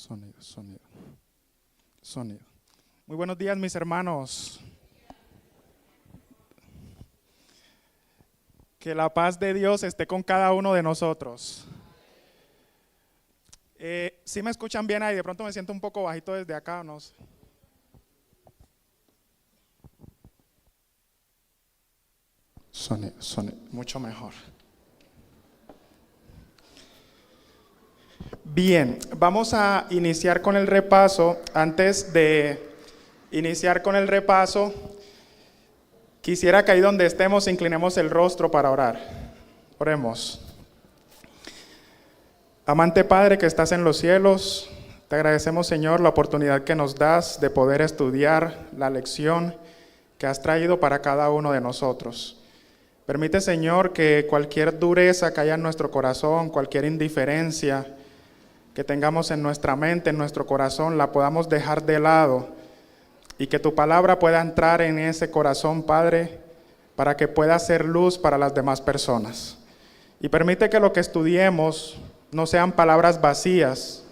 Sonido, sonido, sonido. Muy buenos días, mis hermanos. Que la paz de Dios esté con cada uno de nosotros. ¿Sí me escuchan bien ahí? De pronto me siento un poco bajito desde acá, no sé. Sonido, sonido, mucho mejor. Bien, vamos a iniciar con el repaso. Antes de iniciar con el repaso, quisiera que ahí donde estemos inclinemos el rostro para orar. Oremos. Amante Padre que estás en los cielos, te agradecemos, Señor, la oportunidad que nos das de poder estudiar la lección que has traído para cada uno de nosotros. Permite, Señor, que cualquier dureza que haya en nuestro corazón, cualquier indiferencia que tengamos en nuestra mente, en nuestro corazón, la podamos dejar de lado y que tu palabra pueda entrar en ese corazón, Padre, para que pueda ser luz para las demás personas. Y permite que lo que estudiemos no sean palabras vacías,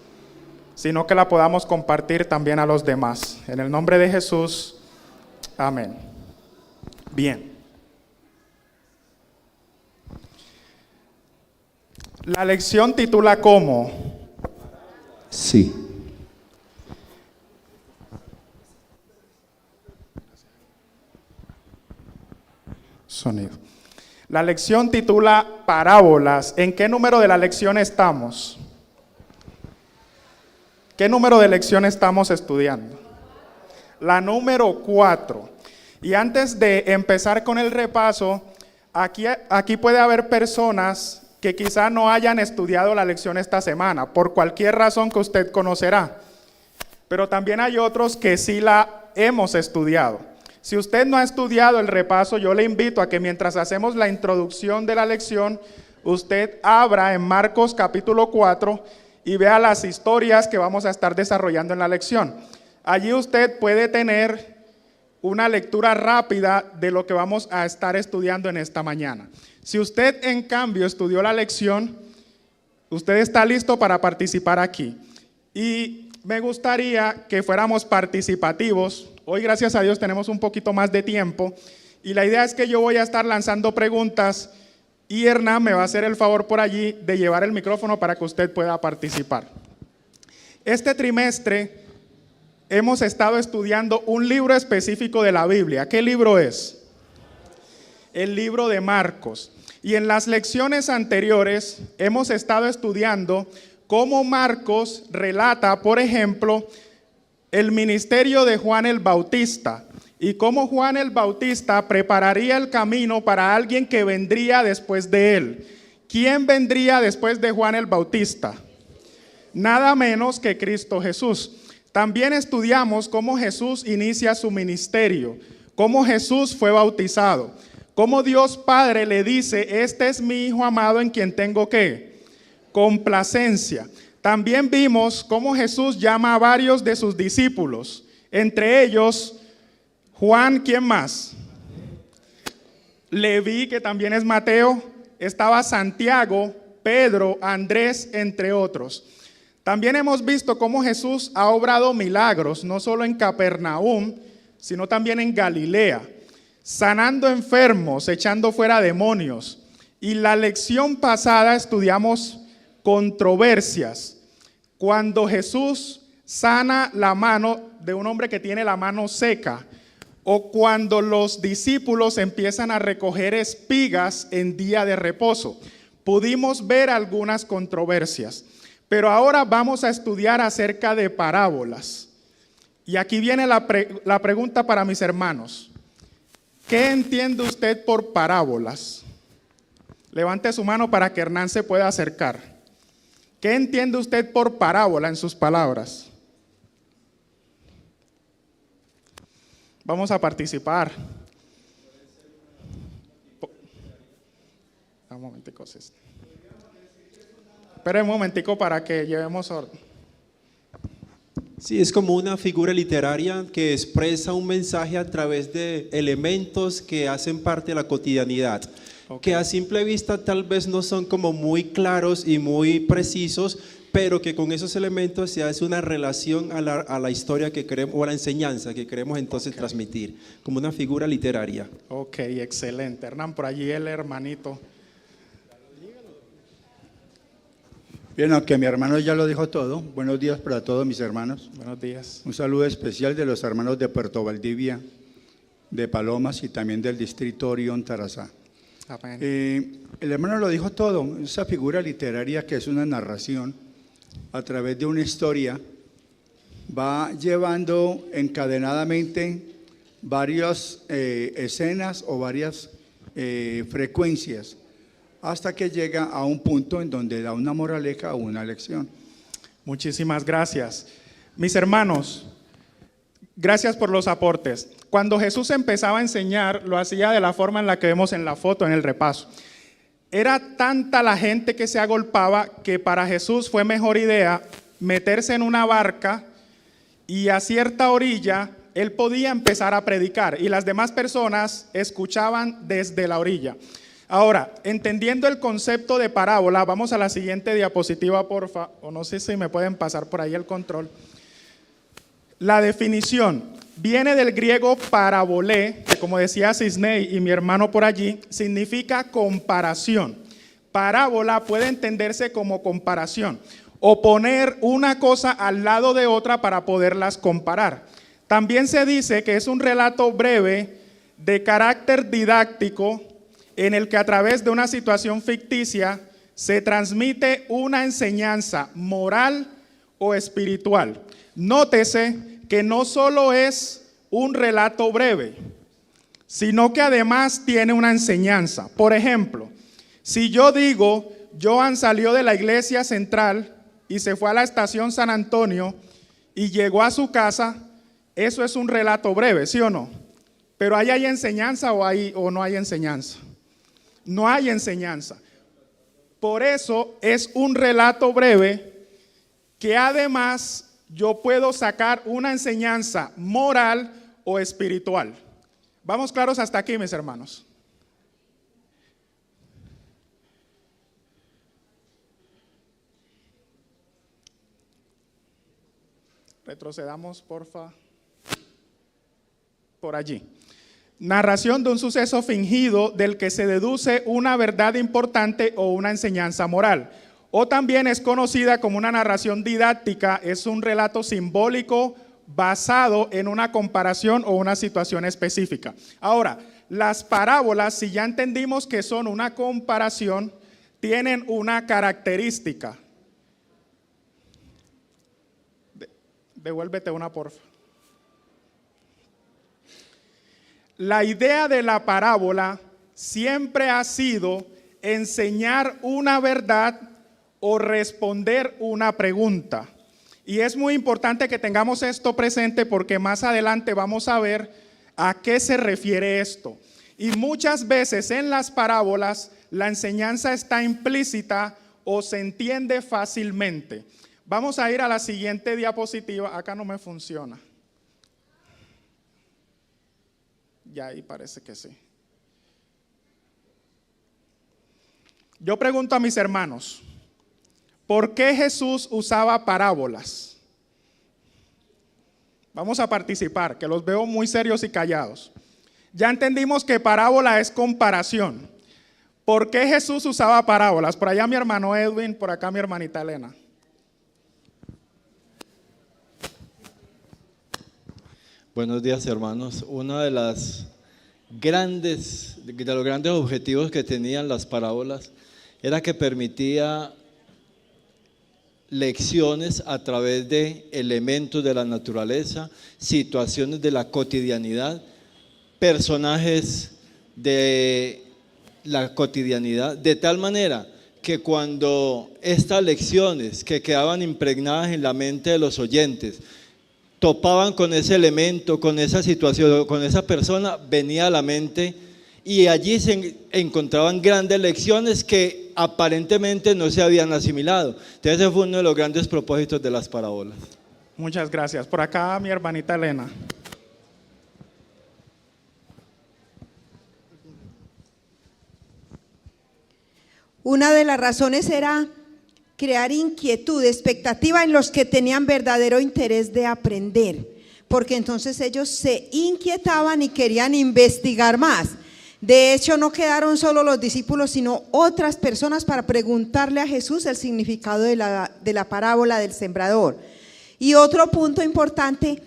sino que la podamos compartir también a los demás. En el nombre de Jesús, amén. Bien. La lección titula ¿cómo? Sí. Sonido. La lección titula parábolas. ¿En qué número de la lección estamos? ¿Qué número de lección estamos estudiando? La número 4. Y antes de empezar con el repaso, aquí puede haber personas que quizá no hayan estudiado la lección esta semana, por cualquier razón que usted conocerá. Pero también hay otros que sí la hemos estudiado. Si usted no ha estudiado el repaso, yo le invito a que mientras hacemos la introducción de la lección, usted abra en Marcos capítulo 4 y vea las historias que vamos a estar desarrollando en la lección. Allí usted puede tener una lectura rápida de lo que vamos a estar estudiando en esta mañana. Si usted, en cambio, estudió la lección, usted está listo para participar aquí. Y me gustaría que fuéramos participativos. Hoy, gracias a Dios, tenemos un poquito más de tiempo. Y la idea es que yo voy a estar lanzando preguntas y Hernán me va a hacer el favor por allí de llevar el micrófono para que usted pueda participar. Este trimestre hemos estado estudiando un libro específico de la Biblia. ¿Qué libro es? El libro de Marcos. Y en las lecciones anteriores hemos estado estudiando cómo Marcos relata, por ejemplo, el ministerio de Juan el Bautista y cómo Juan el Bautista prepararía el camino para alguien que vendría después de él. ¿Quién vendría después de Juan el Bautista? Nada menos que Cristo Jesús. También estudiamos cómo Jesús inicia su ministerio, cómo Jesús fue bautizado, cómo Dios Padre le dice, este es mi Hijo amado en quien tengo ¿qué? Complacencia. También vimos cómo Jesús llama a varios de sus discípulos, entre ellos Juan, ¿quién más? Leví, que también es Mateo, estaba Santiago, Pedro, Andrés, entre otros. También hemos visto cómo Jesús ha obrado milagros, no solo en Capernaum, sino también en Galilea, sanando enfermos, echando fuera demonios. Y la lección pasada estudiamos controversias. Cuando Jesús sana la mano de un hombre que tiene la mano seca, o cuando los discípulos empiezan a recoger espigas en día de reposo. Pudimos ver algunas controversias. Pero ahora vamos a estudiar acerca de parábolas. Y aquí viene la pregunta para mis hermanos. ¿Qué entiende usted por parábolas? Levante su mano para que Hernán se pueda acercar. ¿Qué entiende usted por parábola en sus palabras? Vamos a participar. Un momentico, espera un momentico para que llevemos orden. Sí, es como una figura literaria que expresa un mensaje a través de elementos que hacen parte de la cotidianidad, que a simple vista tal vez no son como muy claros y muy precisos, pero que con esos elementos se hace una relación a la historia que queremos, o a la enseñanza que queremos entonces transmitir, como una figura literaria. Ok, excelente. Hernán, por allí el hermanito. Bien, aunque mi hermano ya lo dijo todo, buenos días para todos mis hermanos. Buenos días. Un saludo especial de los hermanos de Puerto Valdivia, de Palomas y también del distrito Orión Tarazá. Amén. El hermano lo dijo todo, esa figura literaria que es una narración a través de una historia, va llevando encadenadamente varias escenas o varias frecuencias, hasta que llega a un punto en donde da una moraleja o una lección. Muchísimas gracias. Mis hermanos, gracias por los aportes. Cuando Jesús empezaba a enseñar, lo hacía de la forma en la que vemos en la foto, en el repaso. Era tanta la gente que se agolpaba que para Jesús fue mejor idea meterse en una barca y a cierta orilla él podía empezar a predicar y las demás personas escuchaban desde la orilla. Ahora, entendiendo el concepto de parábola, vamos a la siguiente diapositiva, porfa, o no sé si me pueden pasar por ahí el control. La definición viene del griego parabolé, que como decía Cisney y mi hermano por allí, significa comparación. Parábola puede entenderse como comparación, o poner una cosa al lado de otra para poderlas comparar. También se dice que es un relato breve de carácter didáctico, en el que a través de una situación ficticia se transmite una enseñanza moral o espiritual. Nótese que no solo es un relato breve, sino que además tiene una enseñanza. Por ejemplo, si yo digo, Joan salió de la iglesia central y se fue a la estación San Antonio y llegó a su casa, eso es un relato breve, ¿sí o no? Pero ¿ahí hay enseñanza o no hay enseñanza? No hay enseñanza. Por eso es un relato breve que además yo puedo sacar una enseñanza moral o espiritual. ¿Vamos claros hasta aquí, mis hermanos? Retrocedamos, porfa, por allí. Narración de un suceso fingido del que se deduce una verdad importante o una enseñanza moral. O también es conocida como una narración didáctica, es un relato simbólico basado en una comparación o una situación específica. Ahora, las parábolas, si ya entendimos que son una comparación, tienen una característica. Devuélvete una, porfa. La idea de la parábola siempre ha sido enseñar una verdad o responder una pregunta. Y es muy importante que tengamos esto presente porque más adelante vamos a ver a qué se refiere esto. Y muchas veces en las parábolas la enseñanza está implícita o se entiende fácilmente. Vamos a ir a la siguiente diapositiva. Acá no me funciona. Ya ahí parece que sí. Yo pregunto a mis hermanos, ¿por qué Jesús usaba parábolas? Vamos a participar, que los veo muy serios y callados. Ya entendimos que parábola es comparación. ¿Por qué Jesús usaba parábolas? Por allá mi hermano Edwin, por acá mi hermanita Elena. Buenos días, hermanos. Uno de los grandes objetivos que tenían las parábolas era que permitía lecciones a través de elementos de la naturaleza, situaciones de la cotidianidad, personajes de la cotidianidad, de tal manera que cuando estas lecciones que quedaban impregnadas en la mente de los oyentes topaban con ese elemento, con esa situación, con esa persona, venía a la mente y allí se encontraban grandes lecciones que aparentemente no se habían asimilado. Entonces ese fue uno de los grandes propósitos de las parábolas. Muchas gracias. Por acá mi hermanita Elena. Una de las razones era crear inquietud, expectativa en los que tenían verdadero interés de aprender, porque entonces ellos se inquietaban y querían investigar más. De hecho, no quedaron solo los discípulos, sino otras personas para preguntarle a Jesús el significado de la parábola del sembrador. Y otro punto importante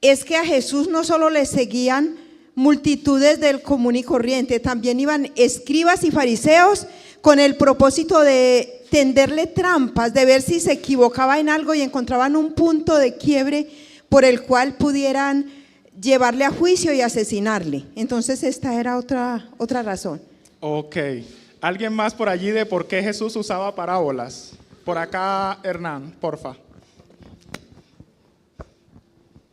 es que a Jesús no solo le seguían multitudes del común y corriente, también iban escribas y fariseos con el propósito de tenderle trampas, de ver si se equivocaba en algo y encontraban un punto de quiebre por el cual pudieran llevarle a juicio y asesinarle. Entonces esta era otra razón. Ok. ¿Alguien más por allí de por qué Jesús usaba parábolas? Por acá, Hernán, porfa.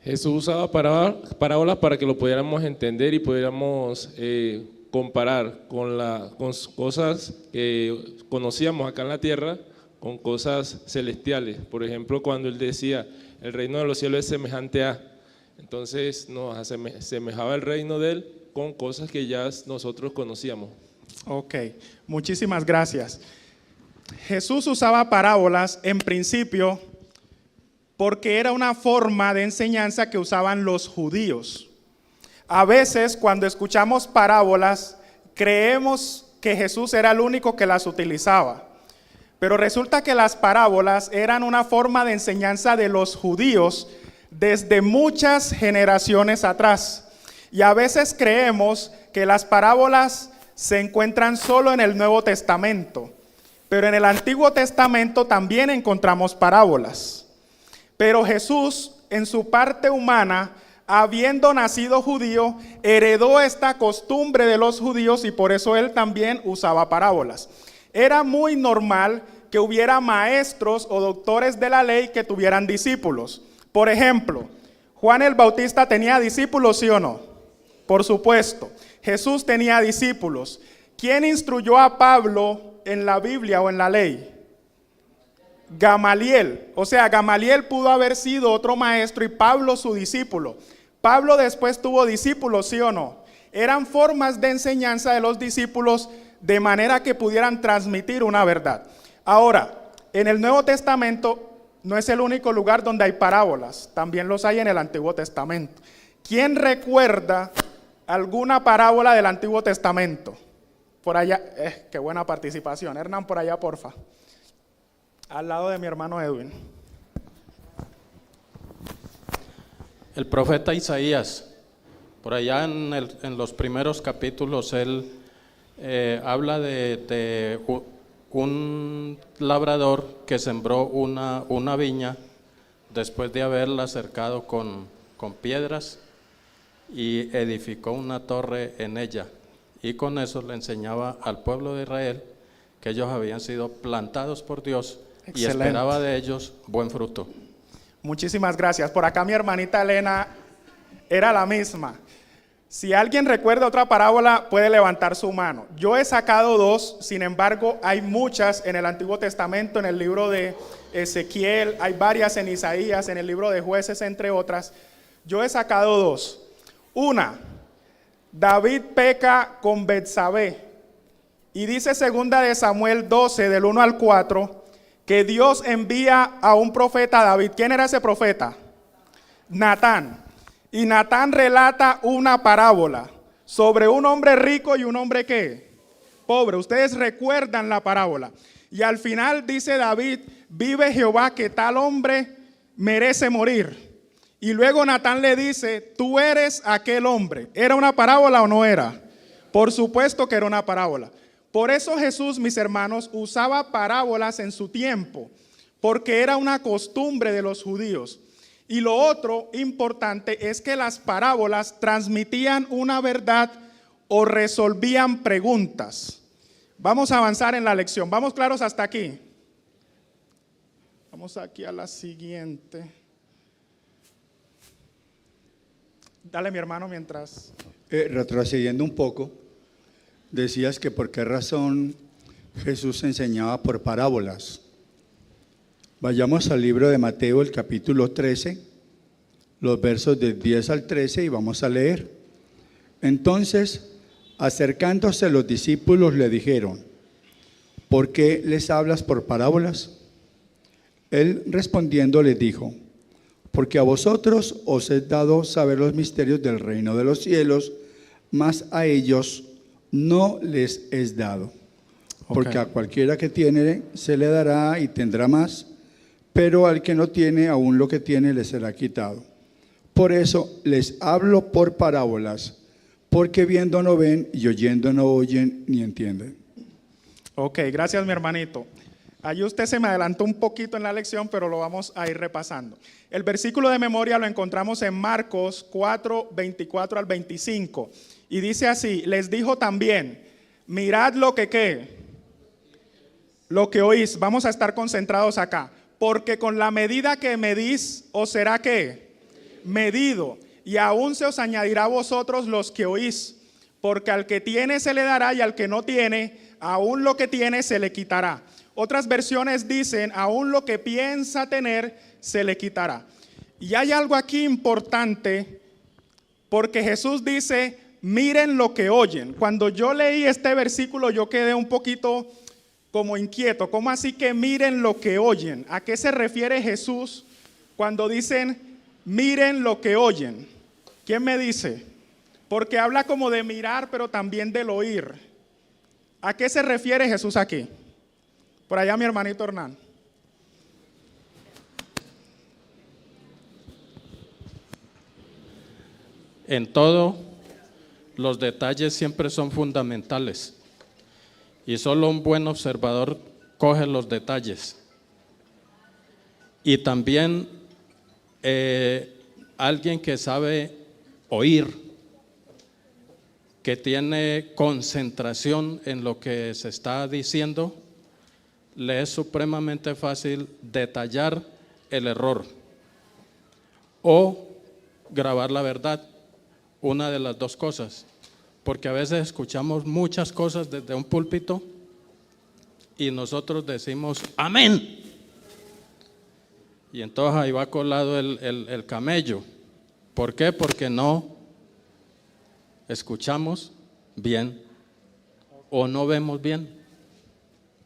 Jesús usaba parábolas para que lo pudiéramos entender y pudiéramos comparar con cosas que conocíamos acá en la tierra con cosas celestiales. Por ejemplo, cuando él decía, el reino de los cielos es semejante a, entonces nos asemejaba el reino de él con cosas que ya nosotros conocíamos. Ok, muchísimas gracias. Jesús usaba parábolas en principio porque era una forma de enseñanza que usaban los judíos. A veces cuando escuchamos parábolas creemos que Jesús era el único que las utilizaba, pero resulta que las parábolas eran una forma de enseñanza de los judíos desde muchas generaciones atrás. Y a veces creemos que las parábolas se encuentran solo en el Nuevo Testamento, pero en el Antiguo Testamento también encontramos parábolas. Pero Jesús, en su parte humana, habiendo nacido judío, heredó esta costumbre de los judíos y por eso él también usaba parábolas. Era muy normal que hubiera maestros o doctores de la ley que tuvieran discípulos. Por ejemplo, Juan el Bautista tenía discípulos, ¿sí o no? Por supuesto. Jesús tenía discípulos. ¿Quién instruyó a Pablo en la Biblia o en la ley? Gamaliel. O sea, Gamaliel pudo haber sido otro maestro y Pablo su discípulo. Pablo después tuvo discípulos, ¿sí o no? Eran formas de enseñanza de los discípulos de manera que pudieran transmitir una verdad. Ahora, en el Nuevo Testamento no es el único lugar donde hay parábolas, también los hay en el Antiguo Testamento. ¿Quién recuerda alguna parábola del Antiguo Testamento? Por allá, qué buena participación. Hernán, por allá, porfa. Al lado de mi hermano Edwin. El profeta Isaías, por allá en los primeros capítulos, él habla de un labrador que sembró una viña después de haberla cercado con piedras y edificó una torre en ella. Y con eso le enseñaba al pueblo de Israel que ellos habían sido plantados por Dios. Excelente. Y esperaba de ellos buen fruto. Muchísimas gracias. Por acá mi hermanita Elena era la misma. Si alguien recuerda otra parábola, puede levantar su mano. Yo he sacado dos, sin embargo, hay muchas en el Antiguo Testamento, en el libro de Ezequiel, hay varias en Isaías, en el libro de Jueces, entre otras. Yo he sacado dos. Una, David peca con Betsabé. Y dice segunda de Samuel 12, del 1 al 4, que Dios envía a un profeta a David. ¿Quién era ese profeta? Natán. Y Natán relata una parábola sobre un hombre rico y un hombre ¿qué? Pobre. Ustedes recuerdan la parábola. Y al final dice David, vive Jehová que tal hombre merece morir. Y luego Natán le dice, tú eres aquel hombre. ¿Era una parábola o no era? Por supuesto que era una parábola. Por eso Jesús, mis hermanos, usaba parábolas en su tiempo, porque era una costumbre de los judíos. Y lo otro importante es que las parábolas transmitían una verdad o resolvían preguntas. Vamos a avanzar en la lección. ¿Vamos claros hasta aquí? Vamos aquí a la siguiente. Dale, mi hermano, mientras. Retrocediendo un poco, decías que por qué razón Jesús enseñaba por parábolas. Vayamos al libro de Mateo, el capítulo 13, los versos del 10 al 13 y vamos a leer. Entonces, acercándose los discípulos le dijeron: ¿por qué les hablas por parábolas? Él respondiendo les dijo: porque a vosotros os es dado saber los misterios del reino de los cielos, mas a ellos no les es dado. Porque a cualquiera que tiene se le dará y tendrá más, pero al que no tiene, aún lo que tiene le será quitado. Por eso les hablo por parábolas, porque viendo no ven y oyendo no oyen ni entienden. Ok, gracias mi hermanito. Allí usted se me adelantó un poquito en la lección, pero lo vamos a ir repasando. El versículo de memoria lo encontramos en Marcos 4, 24 al 25. Y dice así: les dijo también, mirad lo que ¿qué? Lo que oís. Vamos a estar concentrados acá. Porque con la medida que medís, os será ¿qué? Medido. Y aún se os añadirá a vosotros los que oís. Porque al que tiene se le dará y al que no tiene, aún lo que tiene se le quitará. Otras versiones dicen, aún lo que piensa tener se le quitará. Y hay algo aquí importante, porque Jesús dice, miren lo que oyen. Cuando yo leí este versículo, yo quedé un poquito como inquieto. ¿Cómo así que miren lo que oyen? ¿A qué se refiere Jesús cuando dicen, miren lo que oyen? ¿Quién me dice? Porque habla como de mirar, pero también del oír. ¿A qué se refiere Jesús aquí? Por allá mi hermanito Hernán. En todo, los detalles siempre son fundamentales y solo un buen observador coge los detalles. Y también alguien que sabe oír, que tiene concentración en lo que se está diciendo, le es supremamente fácil detallar el error o grabar la verdad, una de las dos cosas, porque a veces escuchamos muchas cosas desde un púlpito y nosotros decimos amén, y entonces ahí va colado el camello. ¿Por qué? Porque no escuchamos bien o no vemos bien.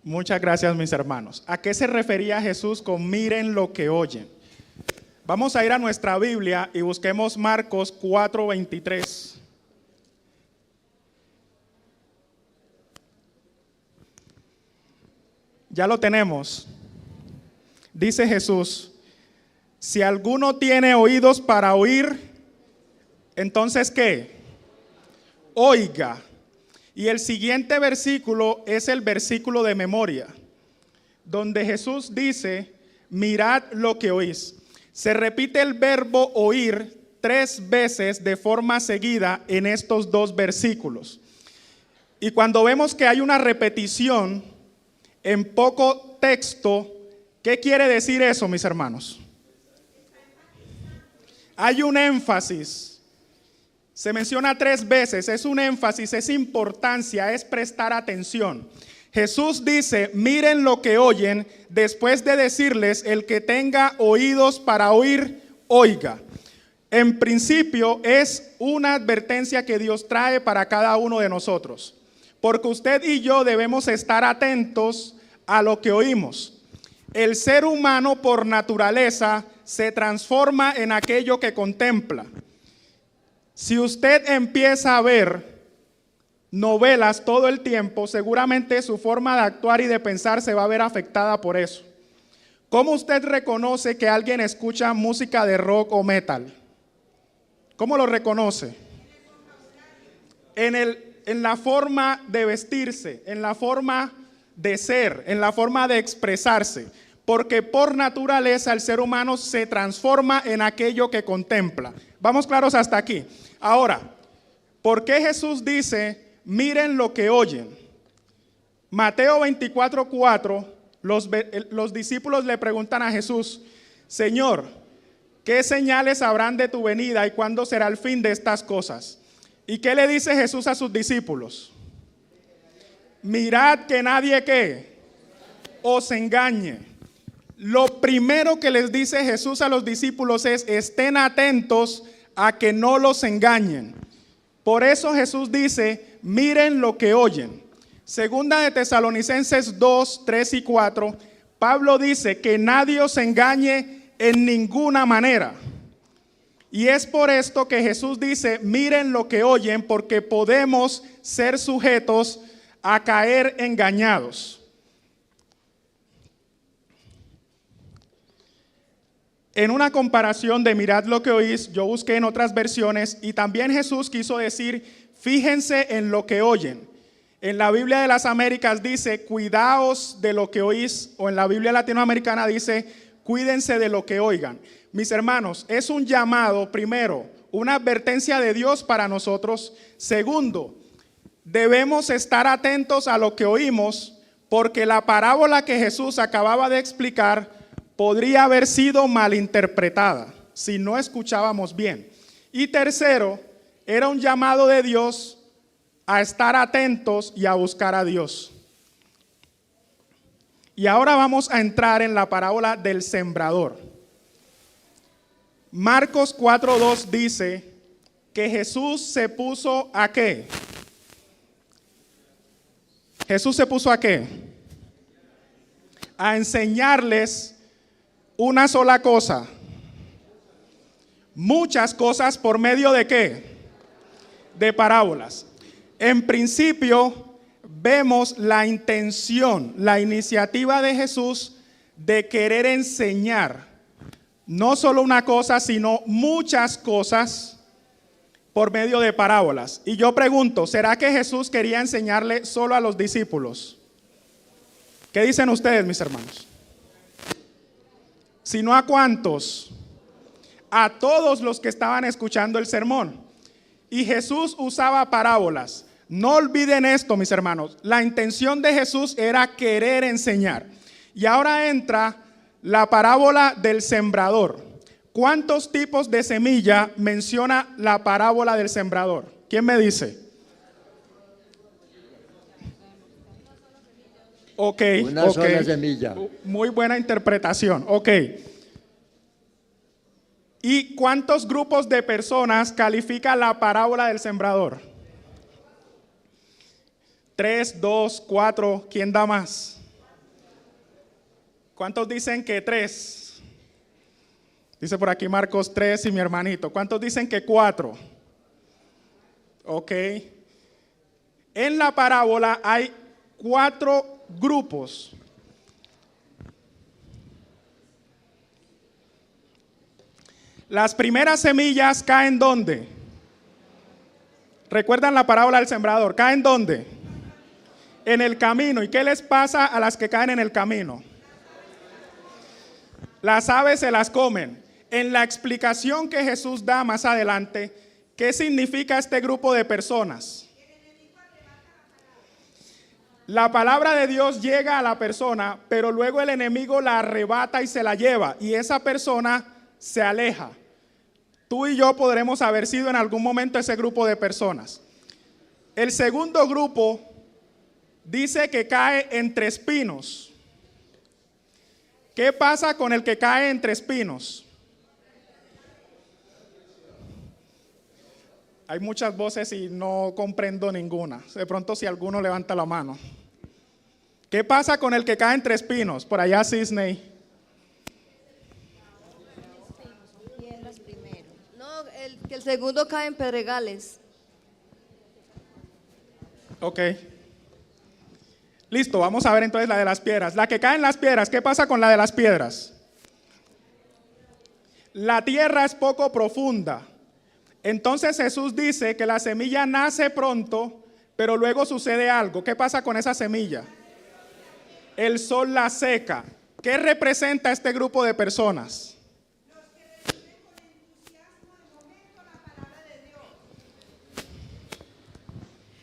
Muchas gracias mis hermanos. ¿A qué se refería Jesús con miren lo que oyen? Vamos a ir a nuestra Biblia y busquemos Marcos 4:23. Ya lo tenemos. Dice Jesús, si alguno tiene oídos para oír, entonces ¿qué? Oiga. Y el siguiente versículo es el versículo de memoria, donde Jesús dice, mirad lo que oís. Se repite el verbo oír 3 veces de forma seguida en estos 2 versículos. Y cuando vemos que hay una repetición en poco texto, ¿qué quiere decir eso, mis hermanos? Hay un énfasis. Se menciona 3 veces, es un énfasis, es importancia, es prestar atención. Jesús dice, miren lo que oyen, después de decirles, el que tenga oídos para oír, oiga. En principio es una advertencia que Dios trae para cada uno de nosotros, porque usted y yo debemos estar atentos a lo que oímos. El ser humano por naturaleza se transforma en aquello que contempla. Si usted empieza a ver novelas todo el tiempo, seguramente su forma de actuar y de pensar se va a ver afectada por eso. ¿Cómo usted reconoce que alguien escucha música de rock o metal? ¿Cómo lo reconoce? En la forma de vestirse, en la forma de ser, en la forma de expresarse. Porque por naturaleza el ser humano se transforma en aquello que contempla. ¿Vamos claros hasta aquí? Ahora, ¿por qué Jesús dice, miren lo que oyen? Mateo 24:4, los discípulos le preguntan a Jesús, Señor, ¿qué señales habrán de tu venida y cuándo será el fin de estas cosas? ¿Y qué le dice Jesús a sus discípulos? Mirad que nadie ¿qué? Os engañe. lo primero que les dice Jesús a los discípulos es: estén atentos a que no los engañen. Por eso Jesús dice: miren lo que oyen. Segunda de Tesalonicenses 2, 3 y 4, Pablo dice que nadie os engañe en ninguna manera. Y es por esto que Jesús dice: miren lo que oyen, porque podemos ser sujetos a caer engañados. En una comparación de mirad lo que oís, yo busqué en otras versiones y también Jesús quiso decir: fíjense en lo que oyen. En la Biblia de las Américas dice: cuidaos de lo que oís, o en la Biblia latinoamericana dice: cuídense de lo que oigan. Mis hermanos, es un llamado, primero, una advertencia de Dios para nosotros. Segundo, debemos estar atentos a lo que oímos, porque la parábola que Jesús acababa de explicar podría haber sido malinterpretada si no escuchábamos bien. Y tercero, era un llamado de Dios a estar atentos y a buscar a Dios. Y ahora vamos a entrar en la parábola del sembrador. Marcos 4:2 dice que Jesús se puso ¿a qué? Jesús se puso ¿a qué? A enseñarles una sola cosa. Muchas cosas por medio ¿de qué? De parábolas. En principio vemos la intención, la iniciativa de Jesús de querer enseñar no solo una cosa, sino muchas cosas por medio de parábolas. Y yo pregunto, ¿será que Jesús quería enseñarle solo a los discípulos? ¿Qué dicen ustedes, mis hermanos? ¿Sino a cuántos? A todos los que estaban escuchando el sermón. Y Jesús usaba parábolas. No olviden esto, mis hermanos. La intención de Jesús era querer enseñar. Y ahora entra la parábola del sembrador. ¿Cuántos tipos de semilla menciona la parábola del sembrador? ¿Quién me dice? Ok. Una sola semilla. Muy buena interpretación. Ok. ¿Y cuántos grupos de personas califica la parábola del sembrador? 3, 2, 4. ¿Quién da más? ¿Cuántos dicen que 3? Dice por aquí Marcos 3 y mi hermanito. ¿Cuántos dicen que 4? Ok. En la parábola hay 4 grupos. Las primeras semillas caen ¿dónde? ¿Recuerdan la parábola del sembrador? ¿Caen dónde? En el camino. ¿Y qué les pasa a las que caen en el camino? Las aves se las comen. En la explicación que Jesús da más adelante, ¿qué significa este grupo de personas? La palabra de Dios llega a la persona, pero luego el enemigo la arrebata y se la lleva, y esa persona se aleja. Tú y yo podremos haber sido en algún momento ese grupo de personas. El segundo grupo dice que cae entre espinos. ¿Qué pasa con el que cae entre espinos? Hay muchas voces y no comprendo ninguna. De pronto si alguno levanta la mano. ¿Qué pasa con el que cae entre espinos? Por allá Cisney. No, el segundo cae en pedregales. Ok. Listo, vamos a ver entonces la de las piedras. La que cae en las piedras, ¿qué pasa con la de las piedras? La tierra es poco profunda. Entonces Jesús dice que la semilla nace pronto, pero luego sucede algo. ¿Qué pasa con esa semilla? El sol la seca. ¿Qué representa este grupo de personas?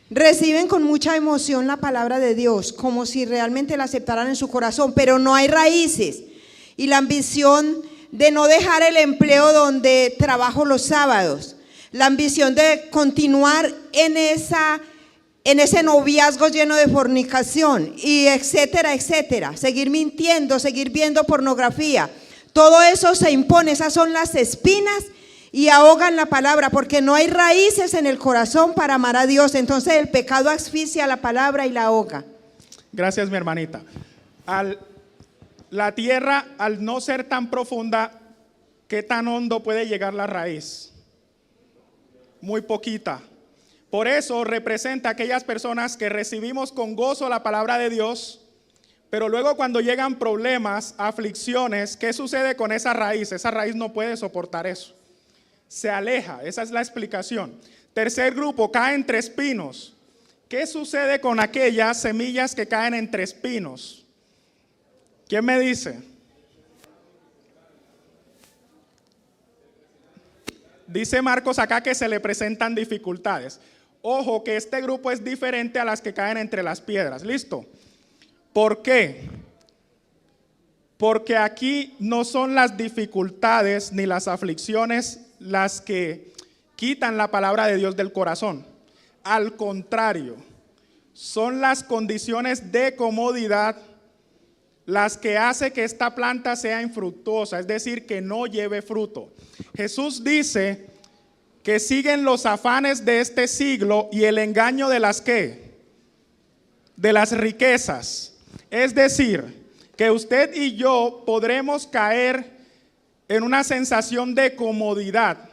Reciben con mucha emoción la palabra de Dios, como si realmente la aceptaran en su corazón, pero no hay raíces. Y la ambición de no dejar el empleo donde trabajo los sábados, la ambición de continuar en en ese noviazgo lleno de fornicación y etcétera, etcétera. Seguir mintiendo, seguir viendo pornografía. Todo eso se impone, esas son las espinas y ahogan la palabra porque no hay raíces en el corazón para amar a Dios. Entonces el pecado asfixia la palabra y la ahoga. Gracias, mi hermanita. La tierra, al no ser tan profunda, ¿qué tan hondo puede llegar la raíz? Muy poquita. Por eso representa a aquellas personas que recibimos con gozo la palabra de Dios, pero luego cuando llegan problemas, aflicciones, ¿qué sucede con esa raíz? Esa raíz no puede soportar eso. Se aleja, esa es la explicación. Tercer grupo, cae entre espinos. ¿Qué sucede con aquellas semillas que caen entre espinos? ¿Quién me dice? Dice Marcos acá que se le presentan dificultades. Ojo que este grupo es diferente a las que caen entre las piedras. ¿Listo? ¿Por qué? Porque aquí no son las dificultades ni las aflicciones las que quitan la palabra de Dios del corazón. Al contrario, son las condiciones de comodidad las que hace que esta planta sea infructuosa, es decir, que no lleve fruto. Jesús dice que siguen los afanes de este siglo y el engaño de las ¿qué? De las riquezas. Es decir, que usted y yo podremos caer en una sensación de comodidad.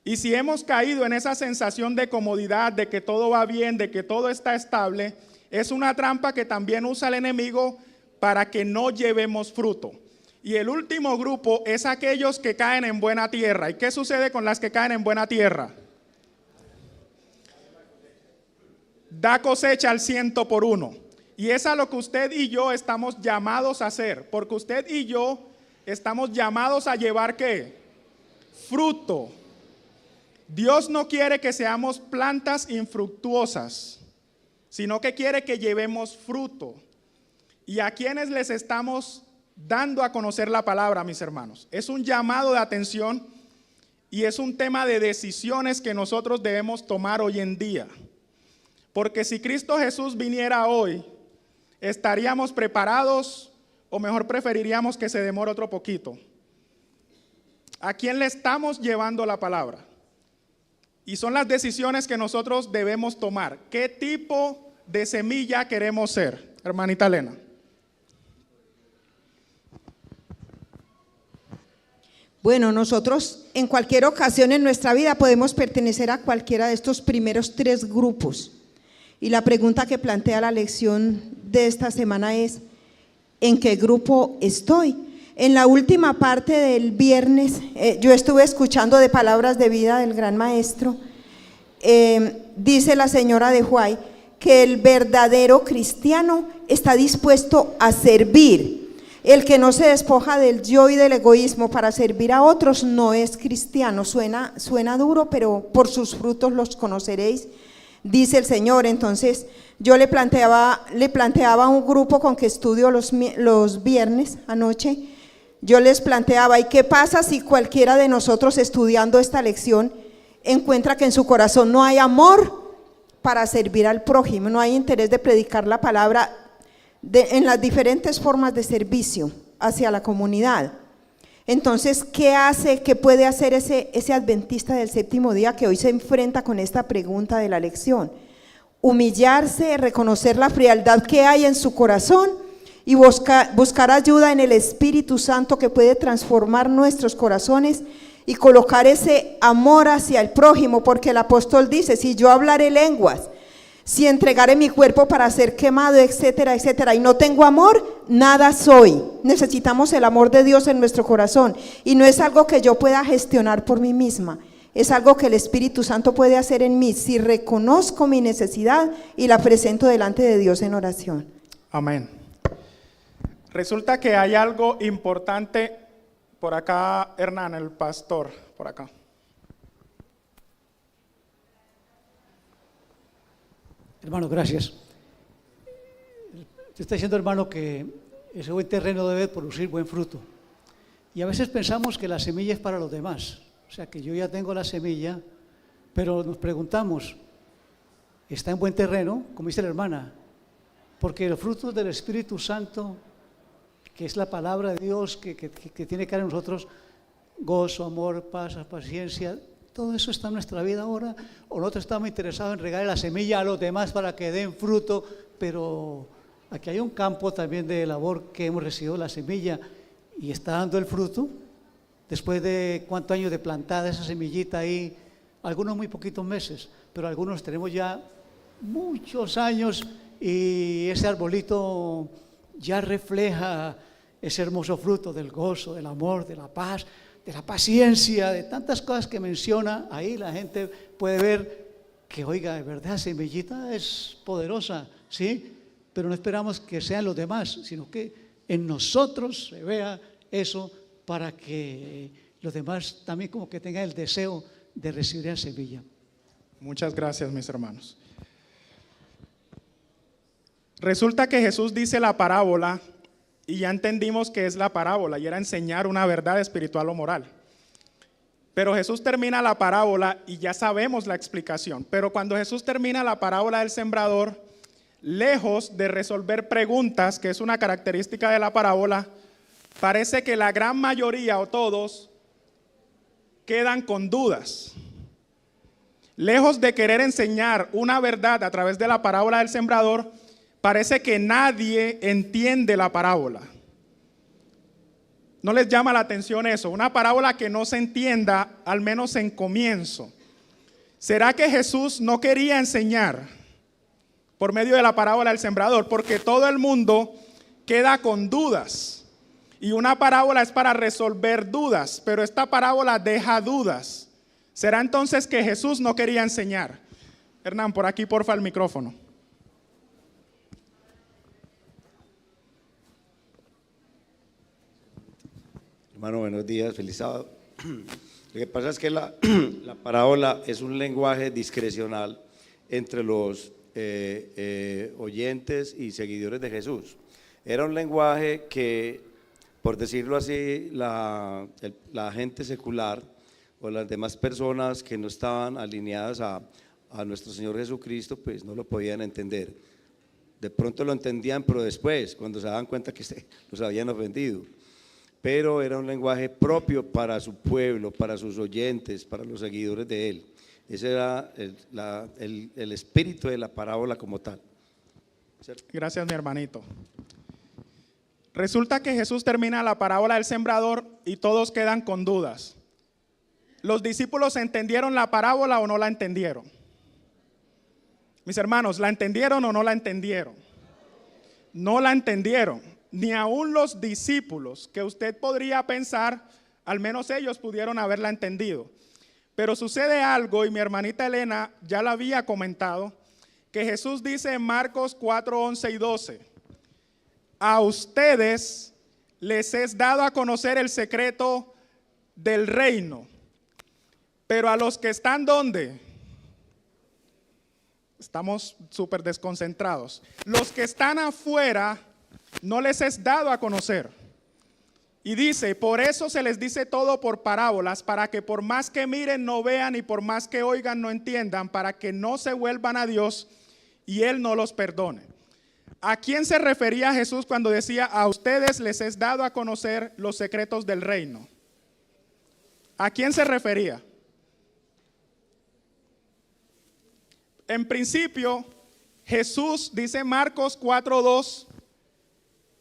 Y si hemos caído en esa sensación de comodidad, de que todo va bien, de que todo está estable, es una trampa que también usa el enemigo para que no llevemos fruto. Y el último grupo es aquellos que caen en buena tierra. ¿Y qué sucede con las que caen en buena tierra? Da cosecha al 100%. Y es a lo que usted y yo estamos llamados a hacer. Porque usted y yo estamos llamados a llevar ¿qué? Fruto. Dios no quiere que seamos plantas infructuosas, sino que quiere que llevemos fruto. ¿Y a quienes les estamos dando a conocer la palabra, mis hermanos? Es un llamado de atención y es un tema de decisiones que nosotros debemos tomar hoy en día. Porque si Cristo Jesús viniera hoy, ¿estaríamos preparados o mejor preferiríamos que se demore otro poquito? ¿A quién le estamos llevando la palabra? Y son las decisiones que nosotros debemos tomar. ¿Qué tipo de semilla queremos ser? Hermanita Elena. Bueno, nosotros en cualquier ocasión en nuestra vida podemos pertenecer a cualquiera de estos primeros tres grupos. Y la pregunta que plantea la lección de esta semana es, ¿en qué grupo estoy? En la última parte del viernes, yo estuve escuchando de palabras de vida del gran maestro. Dice la señora de Huay que el verdadero cristiano está dispuesto a servir. El que no se despoja del yo y del egoísmo para servir a otros no es cristiano. Suena duro, pero por sus frutos los conoceréis, dice el Señor. Entonces yo le planteaba a un grupo con que estudio los viernes anoche, yo les planteaba, ¿y qué pasa si cualquiera de nosotros estudiando esta lección encuentra que en su corazón no hay amor para servir al prójimo, no hay interés de predicar la palabra en las diferentes formas de servicio hacia la comunidad? Entonces, ¿qué hace, qué puede hacer ese adventista del séptimo día que hoy se enfrenta con esta pregunta de la lección? Humillarse, reconocer la frialdad que hay en su corazón y buscar ayuda en el Espíritu Santo que puede transformar nuestros corazones y colocar ese amor hacia el prójimo, porque el apóstol dice, si yo hablaré lenguas, si entregare mi cuerpo para ser quemado, etcétera, etcétera, y no tengo amor, nada soy. Necesitamos el amor de Dios en nuestro corazón, y no es algo que yo pueda gestionar por mí misma, es algo que el Espíritu Santo puede hacer en mí, si reconozco mi necesidad y la presento delante de Dios en oración. Amén. Resulta que hay algo importante por acá, Hernán, el pastor, por acá. Hermano, gracias. Te está diciendo, hermano, que ese buen terreno debe producir buen fruto. Y a veces pensamos que la semilla es para los demás. O sea, que yo ya tengo la semilla, pero nos preguntamos, está en buen terreno, como dice la hermana, porque los frutos del Espíritu Santo, que es la palabra de Dios que tiene que haber en nosotros, gozo, amor, paz, paciencia, todo eso está en nuestra vida ahora, o nosotros estamos interesados en regar la semilla a los demás para que den fruto, pero aquí hay un campo también de labor que hemos recibido la semilla y está dando el fruto, después de cuántos años de plantada esa semillita ahí, algunos muy poquitos meses, pero algunos tenemos ya muchos años y ese arbolito ya refleja ese hermoso fruto del gozo, del amor, de la paz, de la paciencia, de tantas cosas que menciona. Ahí la gente puede ver que, oiga, de verdad, semillita es poderosa, ¿sí? Pero no esperamos que sean los demás, sino que en nosotros se vea eso para que los demás también como que tengan el deseo de recibir esa semilla. Muchas gracias, mis hermanos. Resulta que Jesús dice la parábola y ya entendimos qué es la parábola y era enseñar una verdad espiritual o moral. Pero Jesús termina la parábola y ya sabemos la explicación. Pero cuando Jesús termina la parábola del sembrador, lejos de resolver preguntas, que es una característica de la parábola, parece que la gran mayoría o todos quedan con dudas. Lejos de querer enseñar una verdad a través de la parábola del sembrador, parece que nadie entiende la parábola. ¿No les llama la atención eso? Una parábola que no se entienda, al menos en comienzo. ¿Será que Jesús no quería enseñar por medio de la parábola del sembrador? Porque todo el mundo queda con dudas. Y una parábola es para resolver dudas, pero esta parábola deja dudas. ¿Será entonces que Jesús no quería enseñar? Hernán, por aquí porfa el micrófono. Hermano, buenos días, feliz sábado. Lo que pasa es que la parábola es un lenguaje discrecional entre los oyentes y seguidores de Jesús. Era un lenguaje que, por decirlo así, la gente secular o las demás personas que no estaban alineadas a nuestro Señor Jesucristo, pues no lo podían entender. De pronto lo entendían, pero después, cuando se daban cuenta que los habían ofendido. Pero era un lenguaje propio para su pueblo, para sus oyentes, para los seguidores de él. Ese era el espíritu de la parábola como tal. ¿Cierto? Gracias, mi hermanito. Resulta que Jesús termina la parábola del sembrador y todos quedan con dudas. ¿Los discípulos entendieron la parábola o no la entendieron? Mis hermanos, ¿la entendieron o no la entendieron? No la entendieron. Ni aún los discípulos, que usted podría pensar, al menos ellos pudieron haberla entendido. Pero sucede algo, y mi hermanita Elena ya la había comentado, que Jesús dice en Marcos 4, 11 y 12, a ustedes les es dado a conocer el secreto del reino, pero a los que están ¿dónde? Estamos súper desconcentrados. Los que están afuera no les es dado a conocer. Y dice, por eso se les dice todo por parábolas, para que por más que miren no vean y por más que oigan no entiendan, para que no se vuelvan a Dios y Él no los perdone. ¿A quién se refería Jesús cuando decía, a ustedes les es dado a conocer los secretos del reino? ¿A quién se refería? En principio, Jesús, dice Marcos 4:2,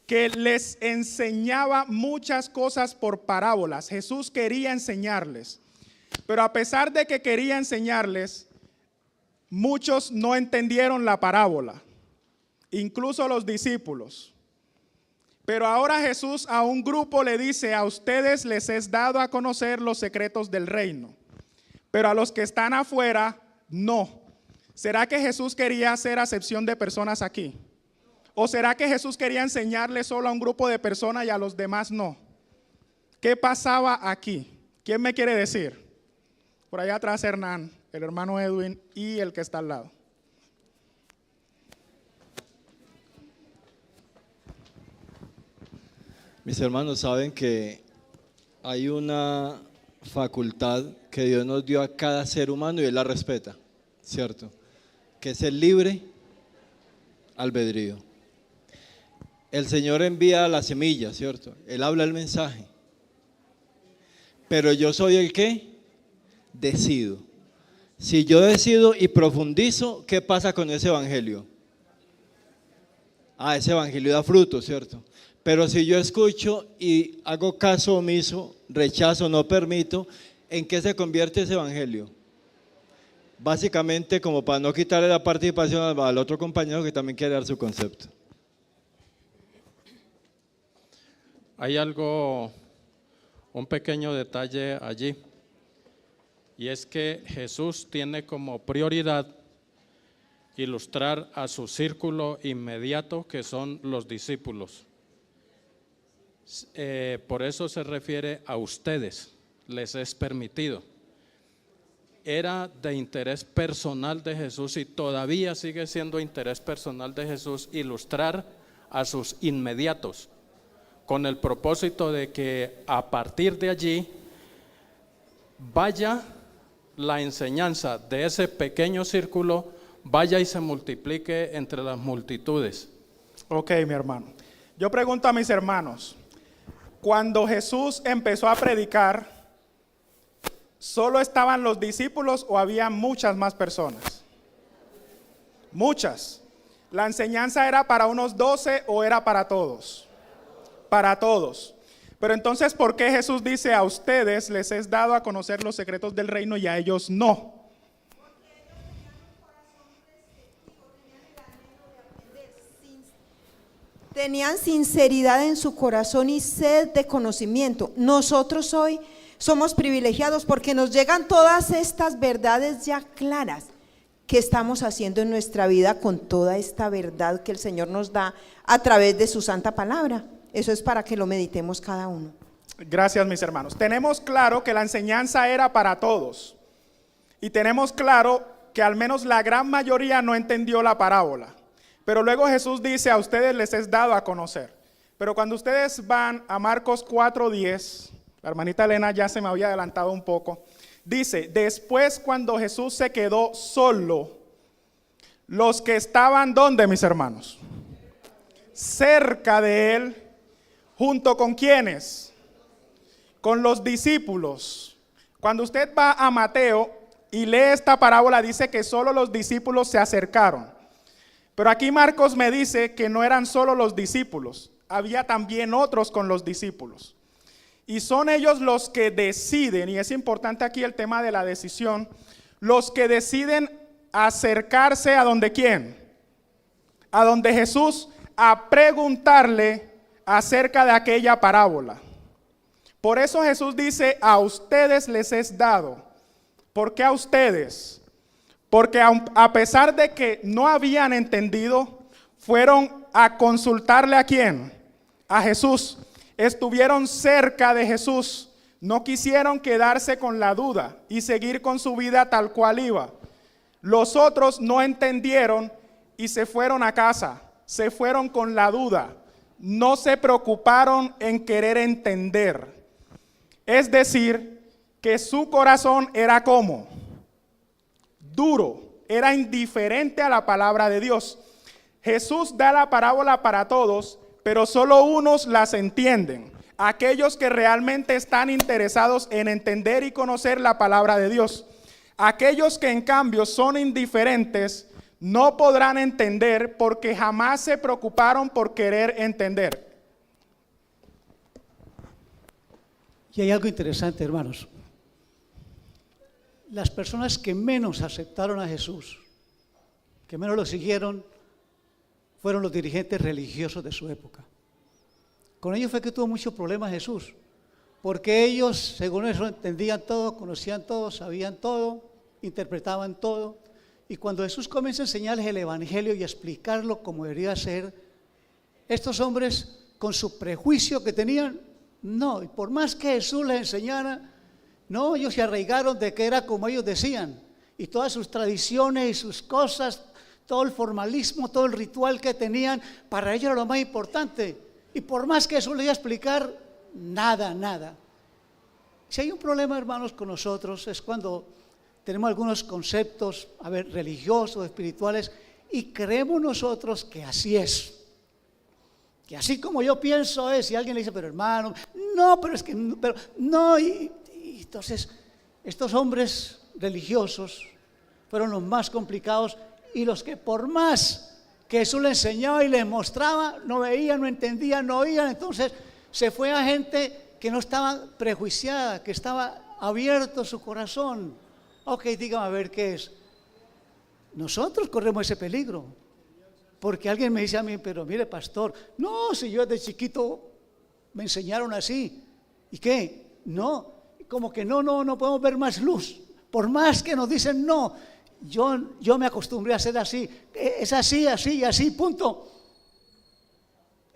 que les enseñaba muchas cosas por parábolas. Jesús quería enseñarles, pero a pesar de que quería enseñarles, muchos no entendieron la parábola, incluso los discípulos. Pero ahora Jesús a un grupo le dice, a ustedes les es dado a conocer los secretos del reino, pero a los que están afuera, no. ¿Será que Jesús quería hacer acepción de personas aquí? ¿O será que Jesús quería enseñarle solo a un grupo de personas y a los demás no? ¿Qué pasaba aquí? ¿Quién me quiere decir? Por allá atrás Hernán, el hermano Edwin y el que está al lado. Mis hermanos saben que hay una facultad que Dios nos dio a cada ser humano y Él la respeta, ¿cierto? que es el libre albedrío. El Señor envía la semilla, ¿cierto? Él habla el mensaje. Pero yo soy el que decido. Si yo decido y profundizo, ¿qué pasa con ese evangelio? Ese evangelio da fruto, ¿cierto? Pero si yo escucho y hago caso omiso, rechazo, no permito, ¿en qué se convierte ese evangelio? Básicamente como para no quitarle la participación al otro compañero que también quiere dar su concepto. Hay algo, un pequeño detalle allí, y es que Jesús tiene como prioridad ilustrar a su círculo inmediato, que son los discípulos. Por eso se refiere a ustedes, les es permitido. Era de interés personal de Jesús y todavía sigue siendo interés personal de Jesús ilustrar a sus inmediatos, con el propósito de que a partir de allí vaya la enseñanza de ese pequeño círculo, vaya y se multiplique entre las multitudes. Ok, mi hermano. Yo pregunto a mis hermanos, cuando Jesús empezó a predicar, ¿solo estaban los discípulos o había muchas más personas? Muchas. ¿La enseñanza era para unos 12 o era para todos? Para todos. Pero entonces, ¿por qué Jesús dice a ustedes les es dado a conocer los secretos del reino y a ellos no? Tenían sinceridad en su corazón y sed de conocimiento. Nosotros hoy somos privilegiados porque nos llegan todas estas verdades ya claras. ¿Qué estamos haciendo en nuestra vida con toda esta verdad que el Señor nos da a través de su santa palabra? Eso es para que lo meditemos cada uno. Gracias, mis hermanos. Tenemos claro que la enseñanza era para todos. Y tenemos claro que al menos la gran mayoría no entendió la parábola. Pero luego Jesús dice, a ustedes les es dado a conocer. Pero cuando ustedes van a Marcos 4:10, la hermanita Elena ya se me había adelantado un poco, dice, después cuando Jesús se quedó solo, los que estaban, ¿dónde, mis hermanos? Cerca de él, ¿junto con quiénes? Con los discípulos. Cuando usted va a Mateo y lee esta parábola, dice que solo los discípulos se acercaron. Pero aquí Marcos me dice que no eran solo los discípulos, había también otros con los discípulos. Y son ellos los que deciden, y es importante aquí el tema de la decisión, los que deciden acercarse a donde quién, a donde Jesús, a preguntarle acerca de aquella parábola. Por eso Jesús dice, a ustedes les es dado. ¿Por qué a ustedes? Porque a pesar de que no habían entendido, fueron a consultarle ¿a quién? A Jesús. Estuvieron cerca de Jesús. No quisieron quedarse con la duda y seguir con su vida tal cual iba. Los otros no entendieron y se fueron a casa. Se fueron con la duda. No se preocuparon en querer entender. Es decir, que su corazón era como duro, era indiferente a la palabra de Dios. Jesús da la parábola para todos, pero solo unos las entienden. Aquellos que realmente están interesados en entender y conocer la palabra de Dios. Aquellos que en cambio son indiferentes no podrán entender porque jamás se preocuparon por querer entender. Y hay algo interesante, hermanos. Las personas que menos aceptaron a Jesús, que menos lo siguieron, fueron los dirigentes religiosos de su época. Con ellos fue que tuvo muchos problemas Jesús, porque ellos, según eso, entendían todo, conocían todo, sabían todo, interpretaban todo. Y cuando Jesús comienza a enseñarles el evangelio y a explicarlo como debería ser, estos hombres, con su prejuicio que tenían, no, y por más que Jesús les enseñara, no, ellos se arraigaron de que era como ellos decían, y todas sus tradiciones y sus cosas, todo el formalismo, todo el ritual que tenían, para ellos era lo más importante. Y por más que Jesús les iba a explicar, nada. Si hay un problema, hermanos, con nosotros, es cuando tenemos algunos conceptos, religiosos, espirituales, y creemos nosotros que así es. Que así como yo pienso es, y alguien le dice, pero hermano, no, pero es que, pero no, y entonces estos hombres religiosos fueron los más complicados y los que por más que Jesús les enseñaba y les mostraba, no veían, no entendían, no oían. Entonces se fue a gente que no estaba prejuiciada, que estaba abierto su corazón. Ok, dígame a ver qué es. Nosotros corremos ese peligro, porque alguien me dice a mí, pero mire pastor, no, si yo desde chiquito me enseñaron así. ¿Y qué? No, como que no podemos ver más luz. Por más que nos dicen no, yo me acostumbré a ser así, es así, así, así, punto.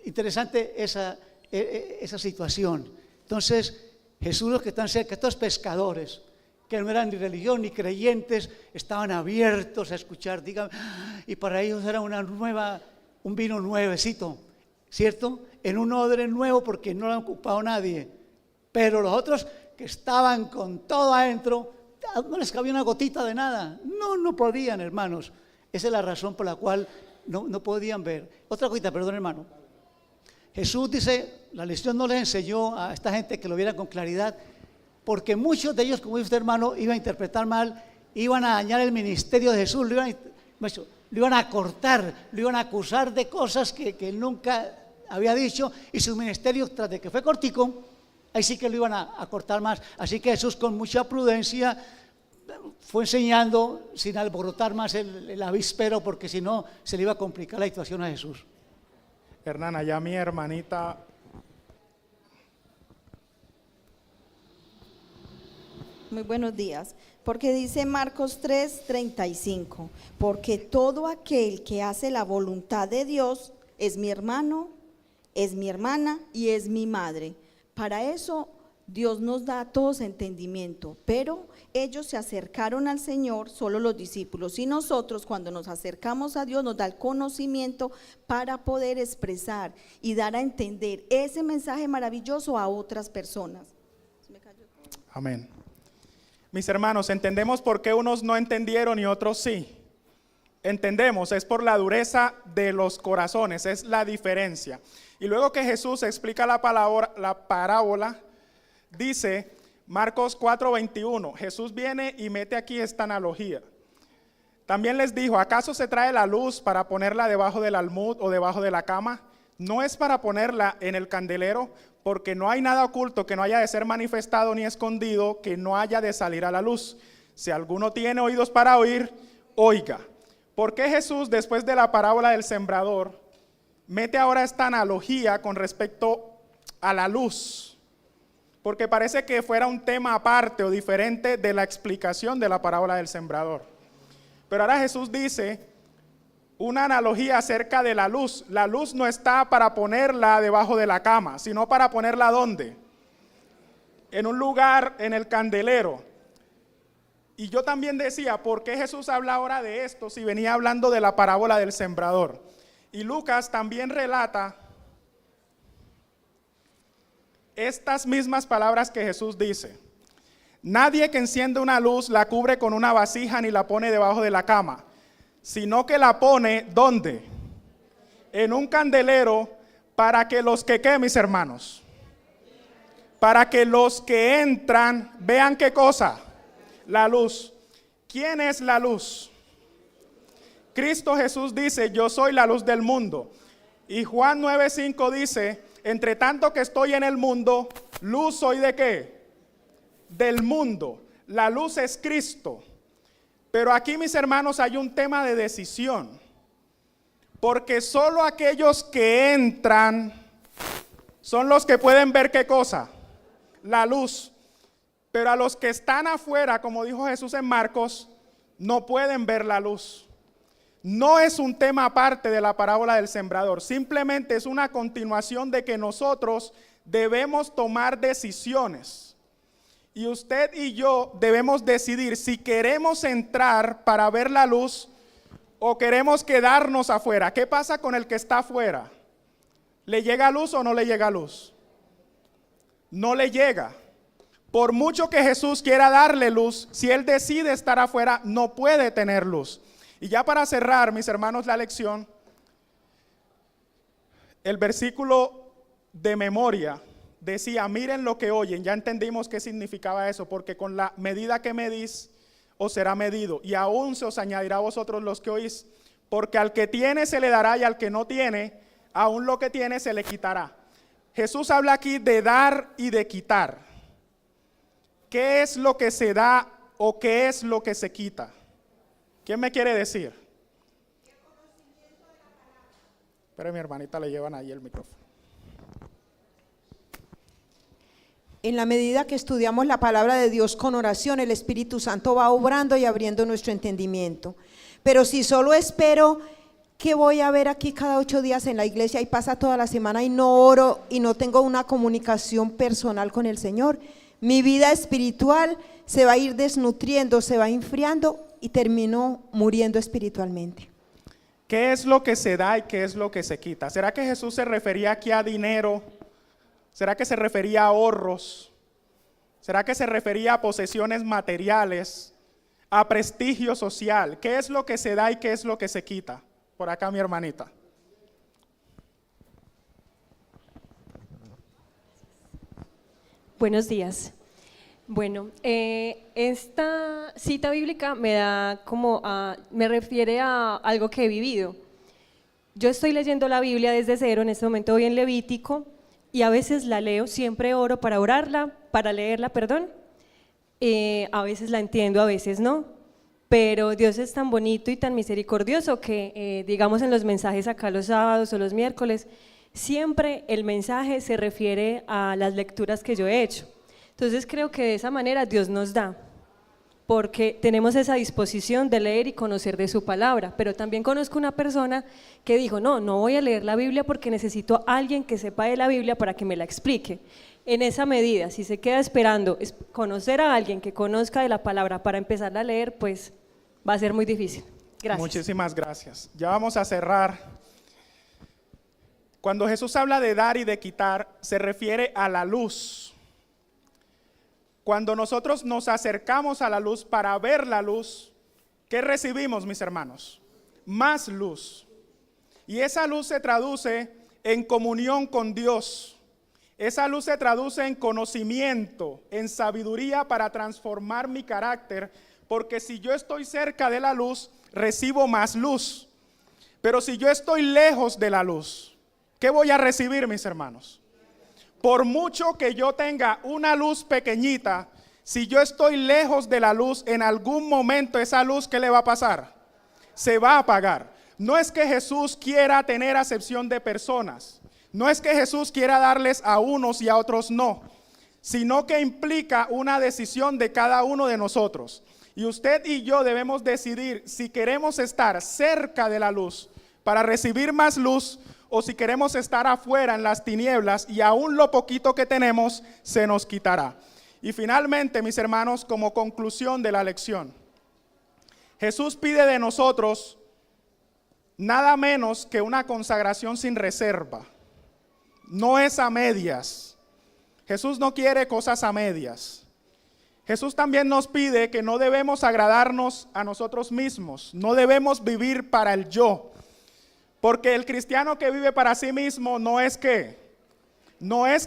Interesante esa situación. Entonces, Jesús, los que están cerca, estos pescadores, que no eran ni religión ni creyentes, estaban abiertos a escuchar, dígame, y para ellos era un vino nuevecito, ¿cierto? En un odre nuevo porque no lo han ocupado nadie. Pero los otros que estaban con todo adentro, no les cabía una gotita de nada. No podían, hermanos. Esa es la razón por la cual no podían ver. Otra cosita, perdón, hermano. Jesús dice, la lección no les enseñó a esta gente que lo vieran con claridad, porque muchos de ellos, como dice usted, hermano, iban a interpretar mal, iban a dañar el ministerio de Jesús, lo iban a cortar, lo iban a acusar de cosas que él nunca había dicho, y su ministerio, tras de que fue cortico, ahí sí que lo iban a cortar más. Así que Jesús, con mucha prudencia, fue enseñando sin alborotar más el avispero, porque si no se le iba a complicar la situación a Jesús. Hernán, allá mi hermanita. Muy buenos días, porque dice Marcos 3:35, porque todo aquel que hace la voluntad de Dios es mi hermano, es mi hermana y es mi madre. Para eso Dios nos da a todos entendimiento, pero ellos se acercaron al Señor, solo los discípulos, y nosotros cuando nos acercamos a Dios nos da el conocimiento para poder expresar y dar a entender ese mensaje maravilloso a otras personas. Amén. Mis hermanos, ¿entendemos por qué unos no entendieron y otros sí? Entendemos, es por la dureza de los corazones, es la diferencia. Y luego que Jesús explica la parábola, dice Marcos 4:21, Jesús viene y mete aquí esta analogía. También les dijo, ¿acaso se trae la luz para ponerla debajo del almud o debajo de la cama? No es para ponerla en el candelero, porque no hay nada oculto que no haya de ser manifestado ni escondido, que no haya de salir a la luz. Si alguno tiene oídos para oír, oiga. ¿Por qué Jesús, después de la parábola del sembrador, mete ahora esta analogía con respecto a la luz? Porque parece que fuera un tema aparte o diferente de la explicación de la parábola del sembrador. Pero ahora Jesús dice una analogía acerca de la luz. La luz no está para ponerla debajo de la cama, sino para ponerla ¿dónde? En un lugar, en el candelero. Y yo también decía, ¿por qué Jesús habla ahora de esto si venía hablando de la parábola del sembrador? Y Lucas también relata estas mismas palabras que Jesús dice. Nadie que enciende una luz la cubre con una vasija ni la pone debajo de la cama, sino que la pone, ¿dónde? En un candelero, para que los que, ¿qué, mis hermanos? Para que los que entran vean ¿qué cosa? La luz. ¿Quién es la luz? Cristo Jesús dice, yo soy la luz del mundo. Y Juan 9:5 dice, entre tanto que estoy en el mundo, luz soy ¿de qué? Del mundo. La luz es Cristo. Pero aquí, mis hermanos, hay un tema de decisión, porque solo aquellos que entran son los que pueden ver ¿qué cosa? La luz. Pero a los que están afuera, como dijo Jesús en Marcos, no pueden ver la luz. No es un tema aparte de la parábola del sembrador, simplemente es una continuación de que nosotros debemos tomar decisiones. Y usted y yo debemos decidir si queremos entrar para ver la luz o queremos quedarnos afuera. ¿Qué pasa con el que está afuera? ¿Le llega luz o no le llega luz? No le llega. Por mucho que Jesús quiera darle luz, si Él decide estar afuera, no puede tener luz. Y ya para cerrar, mis hermanos, la lección, el versículo de memoria decía, miren lo que oyen. Ya entendimos qué significaba eso, porque con la medida que medís, os será medido, y aún se os añadirá a vosotros los que oís, porque al que tiene se le dará, y al que no tiene, aún lo que tiene se le quitará. Jesús habla aquí de dar y de quitar. ¿Qué es lo que se da o qué es lo que se quita? ¿Quién me quiere decir? Pero mi hermanita le llevan ahí el micrófono. En la medida que estudiamos la palabra de Dios con oración, el Espíritu Santo va obrando y abriendo nuestro entendimiento. Pero si solo espero que voy a ver aquí cada 8 días en la iglesia y pasa toda la semana y no oro y no tengo una comunicación personal con el Señor, mi vida espiritual se va a ir desnutriendo, se va enfriando y termino muriendo espiritualmente. ¿Qué es lo que se da y qué es lo que se quita? ¿Será que Jesús se refería aquí a dinero? ¿Será que se refería a ahorros? ¿Será que se refería a posesiones materiales? ¿A prestigio social? ¿Qué es lo que se da y qué es lo que se quita? Por acá mi hermanita. Buenos días. Bueno, esta cita bíblica me refiere a algo que he vivido. Yo estoy leyendo la Biblia desde cero, en este momento voy en Levítico, y a veces la leo, siempre oro para leerla, a veces la entiendo, a veces no, pero Dios es tan bonito y tan misericordioso que, digamos en los mensajes acá los sábados o los miércoles, siempre el mensaje se refiere a las lecturas que yo he hecho. Entonces creo que de esa manera Dios nos da, porque tenemos esa disposición de leer y conocer de su palabra, pero también conozco una persona que dijo, no voy a leer la Biblia porque necesito a alguien que sepa de la Biblia para que me la explique. En esa medida, si se queda esperando conocer a alguien que conozca de la palabra para empezarla a leer, pues va a ser muy difícil. Gracias. Muchísimas gracias. Ya vamos a cerrar. Cuando Jesús habla de dar y de quitar, se refiere a la luz. Cuando nosotros nos acercamos a la luz para ver la luz, ¿qué recibimos, mis hermanos? Más luz. Y esa luz se traduce en comunión con Dios. Esa luz se traduce en conocimiento, en sabiduría para transformar mi carácter, porque si yo estoy cerca de la luz, recibo más luz. Pero si yo estoy lejos de la luz, ¿qué voy a recibir, mis hermanos? Por mucho que yo tenga una luz pequeñita, si yo estoy lejos de la luz, en algún momento esa luz, ¿qué le va a pasar? Se va a apagar. No es que Jesús quiera tener acepción de personas, no es que Jesús quiera darles a unos y a otros no, sino que implica una decisión de cada uno de nosotros. Y usted y yo debemos decidir si queremos estar cerca de la luz para recibir más luz, o si queremos estar afuera en las tinieblas y aún lo poquito que tenemos se nos quitará. Y finalmente, mis hermanos, como conclusión de la lección, Jesús pide de nosotros nada menos que una consagración sin reserva. No es a medias. Jesús no quiere cosas a medias. Jesús también nos pide que no debemos agradarnos a nosotros mismos, no debemos vivir para el yo. Porque el cristiano que vive para sí mismo no es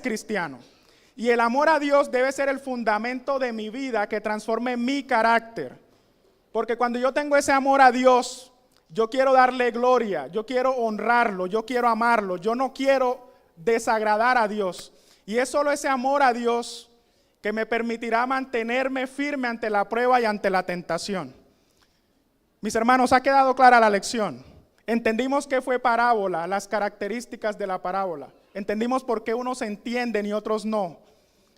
cristiano. Y el amor a Dios debe ser el fundamento de mi vida que transforme mi carácter. Porque cuando yo tengo ese amor a Dios, yo quiero darle gloria, yo quiero honrarlo, yo quiero amarlo, yo no quiero desagradar a Dios. Y es solo ese amor a Dios que me permitirá mantenerme firme ante la prueba y ante la tentación. Mis hermanos, ¿ha quedado clara la lección? Entendimos qué fue parábola, las características de la parábola. Entendimos por qué unos entienden y otros no.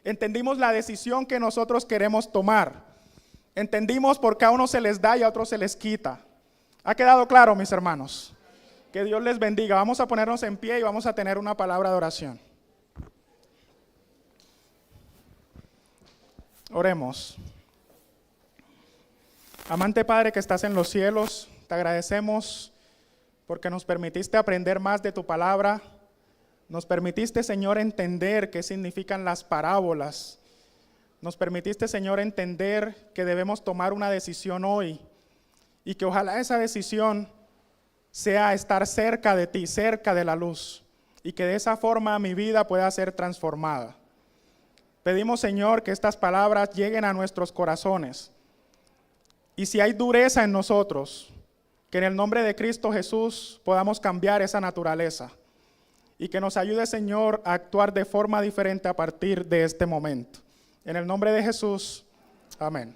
Entendimos la decisión que nosotros queremos tomar. Entendimos por qué a unos se les da y a otros se les quita. ¿Ha quedado claro, mis hermanos? Que Dios les bendiga. Vamos a ponernos en pie y vamos a tener una palabra de oración. Oremos. Amante Padre que estás en los cielos, te agradecemos porque nos permitiste aprender más de tu palabra, nos permitiste, Señor, entender qué significan las parábolas, Nos permitiste, Señor, entender que debemos tomar una decisión hoy y que ojalá esa decisión sea estar cerca de ti, cerca de la luz, y que de esa forma mi vida pueda ser transformada. Pedimos, Señor, que estas palabras lleguen a nuestros corazones. Y si hay dureza en nosotros, que en el nombre de Cristo Jesús podamos cambiar esa naturaleza. Y que nos ayude, Señor, a actuar de forma diferente a partir de este momento. En el nombre de Jesús, amén.